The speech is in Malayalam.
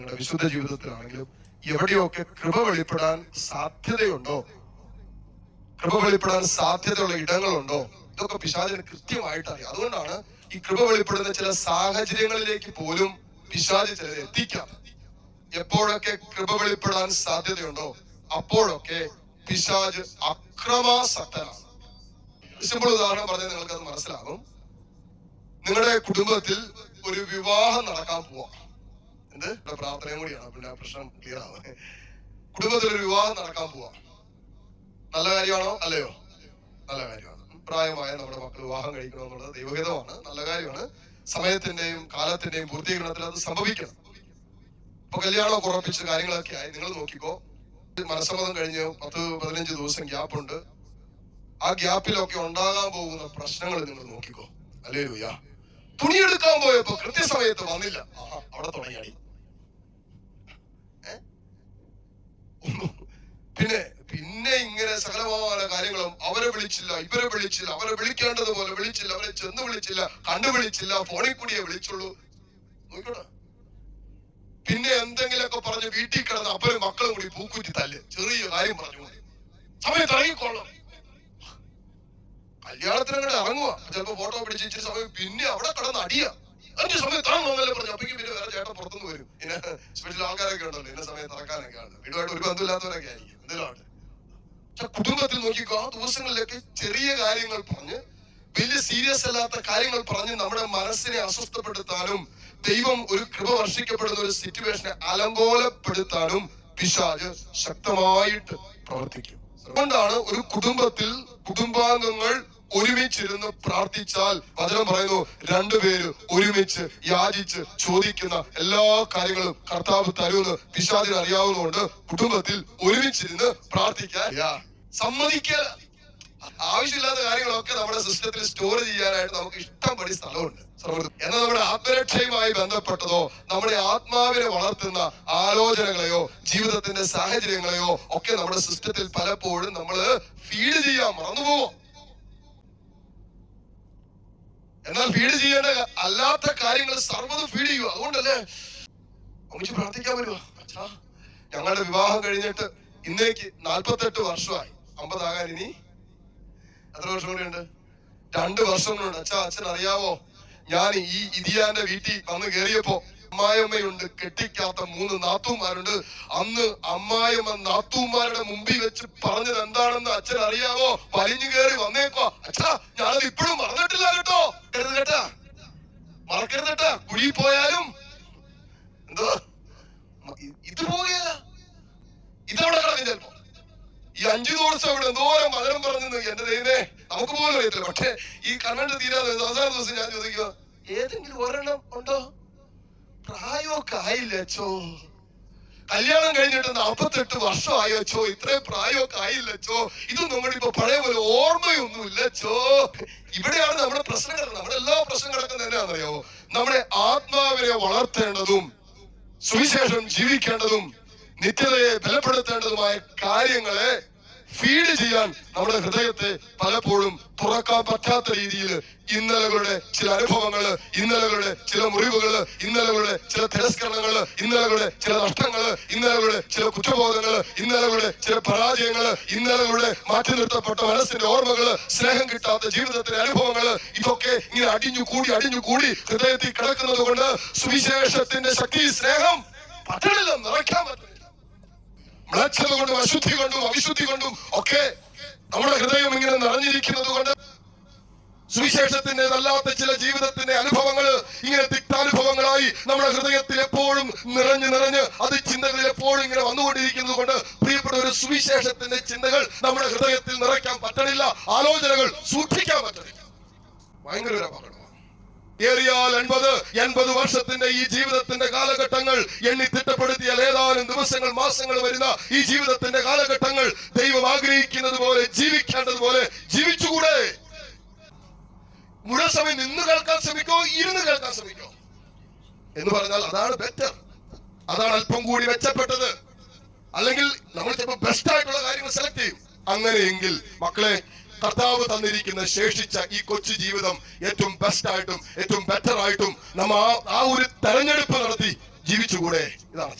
നിങ്ങളുടെ വിശുദ്ധ ജീവിതത്തിലാണെങ്കിലും എവിടെയൊക്കെ കൃപ വെളിപ്പെടാൻ സാധ്യതയുണ്ടോ, കൃപ വെളിപ്പെടാൻ സാധ്യതയുള്ള ഇടങ്ങളുണ്ടോ, ഇതൊക്കെ പിശാചിന് കൃത്യമായിട്ട് അറിയാം. അതുകൊണ്ടാണ് ഈ കൃപ വെളിപ്പെടുന്ന ചില സാഹചര്യങ്ങളിലേക്ക് പോലും പിശാച് ചിലരെ എത്തിക്കാം. എപ്പോഴൊക്കെ കൃപ വെളിപ്പെടാൻ സാധ്യതയുണ്ടോ അപ്പോഴൊക്കെ പിശാച് അക്രമാസക്തനാണ്. സിമ്പിൾ ഉദാഹരണം പറഞ്ഞാൽ നിങ്ങൾക്ക് അത് മനസ്സിലാകും. നിങ്ങളുടെ കുടുംബത്തിൽ ഒരു വിവാഹം നടക്കാൻ പോവാ, എന്ത് പ്രാർത്ഥനയും കൂടിയാണ്, പിന്നെ പ്രശ്നം ക്ലിയർ ആവുക. കുടുംബത്തിൽ ഒരു വിവാഹം നടക്കാൻ പോവാ, നല്ല കാര്യമാണോ അല്ലയോ? നല്ല കാര്യമാണ്. പ്രായമായ നമ്മുടെ മക്കൾ വിവാഹം കഴിക്കണം എന്നുള്ളത് ദൈവഹിതമാണ്, നല്ല കാര്യമാണ്. സമയത്തിന്റെയും കാലത്തിന്റെയും പൂർത്തീകരണത്തിൽ അത് സംഭവിക്കണം. ഇപ്പൊ കല്യാണം ഉറപ്പിച്ച കാര്യങ്ങളൊക്കെ ആയി, നിങ്ങൾ നോക്കിക്കോ, മനസ്സമ്മതം കഴിഞ്ഞ് 10-15 ദിവസം ഗ്യാപ്പുണ്ട്. ആ ഗ്യാപ്പിലൊക്കെ ഉണ്ടാകാൻ പോകുന്ന പ്രശ്നങ്ങൾ നിങ്ങൾ നോക്കിക്കോ. ഹല്ലേലൂയ. തുണിയെടുക്കാൻ പോയപ്പോ കൃത്യസമയത്ത് വന്നില്ല, അവിടെ തുടങ്ങിയാടി. പിന്നെ ഇങ്ങനെ സകലമായ കാര്യങ്ങളും അവരെ വിളിച്ചില്ല, ഇവരെ വിളിച്ചില്ല, അവരെ വിളിക്കേണ്ടതുപോലെ വിളിച്ചില്ല, അവരെ ചെന്ന് വിളിച്ചില്ല, കണ്ടുവിളിച്ചില്ല, ഫോണിൽ കൂടിയേ വിളിച്ചുള്ളൂ. നോക്കണ പിന്നെ എന്തെങ്കിലുമൊക്കെ പറഞ്ഞ് വീട്ടിൽ കിടന്ന് അപ്പനും മക്കളും കൂടി പൂക്കുറ്റി തല്ല്, ചെറിയ കാര്യം പറഞ്ഞു സമയത്ത് ഇറങ്ങിക്കൊള്ളാം. കല്യാണത്തിനങ്ങനെ ഇറങ്ങുക, ചിലപ്പോ ഫോട്ടോ പിടിച്ച് ഇച്ചിരി സമയം, പിന്നെ അവിടെ കിടന്ന് അടിയ 5 സമയത്ത് ഇറങ്ങുന്നല്ലേ പറഞ്ഞു. അപ്പേക്ക് പിന്നെ വേറെ ചേട്ടൻ പുറത്തുനിന്ന് വരും, പിന്നെ സ്പെഷ്യൽ ആൾക്കാരൊക്കെ ഉണ്ടല്ലോ ഇന്ന സമയത്ത് ഇറക്കാനൊക്കെ ആണ്, വീടുമായിട്ട് ഒരു ബന്ധമില്ലാത്തവരൊക്കെ ആയിരിക്കും എന്തെങ്കിലും ആട്ടെ. പക്ഷെ കുടുംബത്തിൽ നോക്കിക്കോ, ആ ദിവസങ്ങളിലേക്ക് ചെറിയ കാര്യങ്ങൾ പറഞ്ഞ്, വലിയ സീരിയസ് അല്ലാത്ത കാര്യങ്ങൾ പറഞ്ഞ് നമ്മുടെ മനസ്സിനെ അസ്വസ്ഥപ്പെടുത്താനും ദൈവം ഒരു കൃപ വർഷിക്കപ്പെടുന്ന ഒരു സിറ്റുവേഷനെ അലങ്കോലപ്പെടുത്താനും പിശാച് ശക്തമായിട്ട് പ്രവർത്തിക്കും. അതുകൊണ്ടാണ് ഒരു കുടുംബത്തിൽ കുടുംബാംഗങ്ങൾ ഒരുമിച്ചിരുന്ന് പ്രാർത്ഥിച്ചാൽ വചനം പറയുന്നു, 2 പേര് ഒരുമിച്ച് യാചിച്ച് ചോദിക്കുന്ന എല്ലാ കാര്യങ്ങളും കർത്താവ് തരുമെന്ന് പിശാചിന് അറിയാവുന്നതുകൊണ്ട് കുടുംബത്തിൽ ഒരുമിച്ചിരുന്ന് പ്രാർത്ഥിക്കാൻ സമ്മതിക്കുക. ആവശ്യമില്ലാത്ത കാര്യങ്ങളൊക്കെ നമ്മുടെ സിസ്റ്റത്തിൽ സ്റ്റോർ ചെയ്യാനായിട്ട് നമുക്ക് ഇഷ്ടം പടി സ്ഥലമുണ്ട്. എന്നാൽ നമ്മുടെ ആത്മരക്ഷയുമായി ബന്ധപ്പെട്ടതോ നമ്മുടെ ആത്മാവിനെ വളർത്തുന്ന ആലോചനകളെയോ ജീവിതത്തിന്റെ സാഹചര്യങ്ങളെയോ ഒക്കെ നമ്മുടെ സിസ്റ്റത്തിൽ പലപ്പോഴും നമ്മൾ ഫീഡ് ചെയ്യാൻ മറന്നുപോകും. എന്നാൽ ഫീഡ് ചെയ്യേണ്ട അല്ലാത്ത കാര്യങ്ങൾ സർവ്വതും ഫീഡ് ചെയ്യുക. അതുകൊണ്ടല്ലേ ഒന്നിച്ച് പ്രാർത്ഥിക്കാൻ വരുക. അച്ഛാ, ഞങ്ങളുടെ വിവാഹം കഴിഞ്ഞിട്ട് ഇന്നേക്ക് 48 വർഷമായി, 50 ആകാൻ ഇനി എത്ര വർഷം കൂടി ഉണ്ട്? 2 വർഷം കൊണ്ട്. അച്ഛാ, അച്ഛൻ അറിയാവോ, ഞാൻ ഈ ഇതിയാന്റെ വീട്ടിൽ വന്ന് കയറിയപ്പോ അമ്മായിയമ്മയുണ്ട്, കെട്ടിക്കാത്ത 3 നാത്തൂമാരുണ്ട്. അന്ന് അമ്മായിയമ്മ നാത്തൂമാരുടെ മുമ്പിൽ വെച്ച് പറഞ്ഞത് എന്താണെന്ന് അച്ഛൻ അറിയാവോ? വലിഞ്ഞു കയറി വന്നേക്കോ. അച്ഛാ, ഞാനത് ഇപ്പോഴും മറന്നിട്ടില്ല കേട്ടോ. കേട്ടാ, മറക്കരുത് കേട്ടാ. കുഴി പോയാലും എന്തോ ഇത് പോവുകയല്ല, ഇതവിടെ കളഞ്ഞു. ചിലപ്പോ ഈ 5 ദിവസം ഇവിടെ എന്തോരം മകരം പറഞ്ഞു എന്റെ ദൈവമേ, നമുക്ക് പോലും അറിയത്തില്ല. പക്ഷെ ഈ കൺവെന്റ് തീരാതെ അവസാന ദിവസം ഞാൻ ചോദിക്കുക, ഏതെങ്കിലും ഒരെണ്ണം ഉണ്ടോ? പ്രായമൊക്കെ ആയില്ല അച്ചോ, കല്യാണം കഴിഞ്ഞിട്ട് 48 വർഷമായി അച്ചോ, ഇത്രയും പ്രായമൊക്കെ ആയില്ല അച്ചോ, ഇതൊന്നും നമ്മളിപ്പോ പഴയ പോലെ ഓർമ്മയൊന്നുമില്ല അച്ചോ. ഇവിടെയാണ് നമ്മുടെ പ്രശ്നം കിടക്കുന്നത്. നമ്മുടെ എല്ലാ പ്രശ്നം കിടക്കുന്നത് എന്നാണെന്നറിയാമോ? നമ്മുടെ ആത്മാവിനെ വളർത്തേണ്ടതും സുവിശേഷം ജീവിക്കേണ്ടതും നിത്യതയെ ബലപ്പെടുത്തേണ്ടതുമായ കാര്യങ്ങളെ ഫീഡ് ചെയ്യാൻ നമ്മുടെ ഹൃദയത്തെ പലപ്പോഴും തുറക്കാൻ പറ്റാത്ത രീതിയിൽ ഇന്നലകളുടെ ചില അനുഭവങ്ങള്, ഇന്നലകളുടെ ചില മുറിവുകള്, ഇന്നലകളുടെ ചില തിരസ്കരണങ്ങള്, ഇന്നലകളുടെ ചില നഷ്ടങ്ങള്, ഇന്നലകളുടെ ചില കുറ്റബോധങ്ങള്, ഇന്നലകളുടെ ചില പരാജയങ്ങള്, ഇന്നലകളുടെ മാറ്റി നിർത്തപ്പെട്ട മനസ്സിന്റെ ഓർമ്മകള്, സ്നേഹം കിട്ടാത്ത ജീവിതത്തിലെ അനുഭവങ്ങള്, ഇതൊക്കെ ഇങ്ങനെ അടിഞ്ഞു കൂടി ഹൃദയത്തിൽ കിടക്കുന്നത് കൊണ്ട് സുവിശേഷത്തിന്റെ ശക്തി, സ്നേഹം പറ്റണില്ല, നിറയ്ക്കാൻ പറ്റില്ല. മ്ലേച്ഛത കൊണ്ടും അശുദ്ധി കൊണ്ടും അവിശുദ്ധി കൊണ്ടും ഒക്കെ നമ്മുടെ ഹൃദയം ഇങ്ങനെ നിറഞ്ഞിരിക്കുന്നത് കൊണ്ട് സുവിശേഷത്തിൻ്റെതല്ലാത്ത ചില ജീവിതത്തിന്റെ അനുഭവങ്ങള് ഇങ്ങനെ തിക്താനുഭവങ്ങളായി നമ്മുടെ ഹൃദയത്തിൽ എപ്പോഴും നിറഞ്ഞ് അത് ചിന്തകളിൽ എപ്പോഴും ഇങ്ങനെ വന്നുകൊണ്ടിരിക്കുന്നത് കൊണ്ട് പ്രിയപ്പെട്ട ഒരു സുവിശേഷത്തിന്റെ ചിന്തകൾ നമ്മുടെ ഹൃദയത്തിൽ നിറയ്ക്കാൻ പറ്റണില്ല, ആലോചനകൾ സൂക്ഷിക്കാൻ പറ്റണില്ല. ഭയങ്കര ഒരു അപകടമാണ്. ഏറിയാൽ 80 വർഷത്തിന്റെ ഈ ജീവിതത്തിന്റെ കാലഘട്ടങ്ങൾ എണ്ണി തിട്ടപ്പെടുത്തിയാൽ ഏതാനും ദിവസങ്ങൾ, മാസങ്ങൾ വരുന്ന ഈ ജീവിതത്തിന്റെ കാലഘട്ടങ്ങൾ ദൈവം ആഗ്രഹിക്കുന്നത് പോലെ ജീവിക്കേണ്ടതുപോലെ ജീവിച്ചുകൂടെ? മുഴുവൻ സമയം നിന്ന് കേൾക്കാൻ ശ്രമിക്കോ, ഇരുന്ന് കേൾക്കാൻ ശ്രമിക്കോ എന്ന് പറഞ്ഞാൽ അതാണ് ബെറ്റർ, അതാണ് അല്പം കൂടി മെച്ചപ്പെട്ടത്. അല്ലെങ്കിൽ നമ്മൾ ചിലപ്പോൾ ബെസ്റ്റ് ആയിട്ടുള്ള കാര്യങ്ങൾ സെലക്ട് ചെയ്യും. അങ്ങനെയെങ്കിൽ മക്കളെ, കർത്താവ് തന്നിരിക്കുന്ന ശേഷിച്ച ഈ കൊച്ചു ജീവിതം ഏറ്റവും ബെസ്റ്റ് ആയിട്ടും ഏറ്റവും ബെറ്റർ ആയിട്ടും നമ്മ ആ ഒരു തെരഞ്ഞെടുപ്പ് നടത്തി ജീവിച്ചുകൂടെ? ഇതാണ്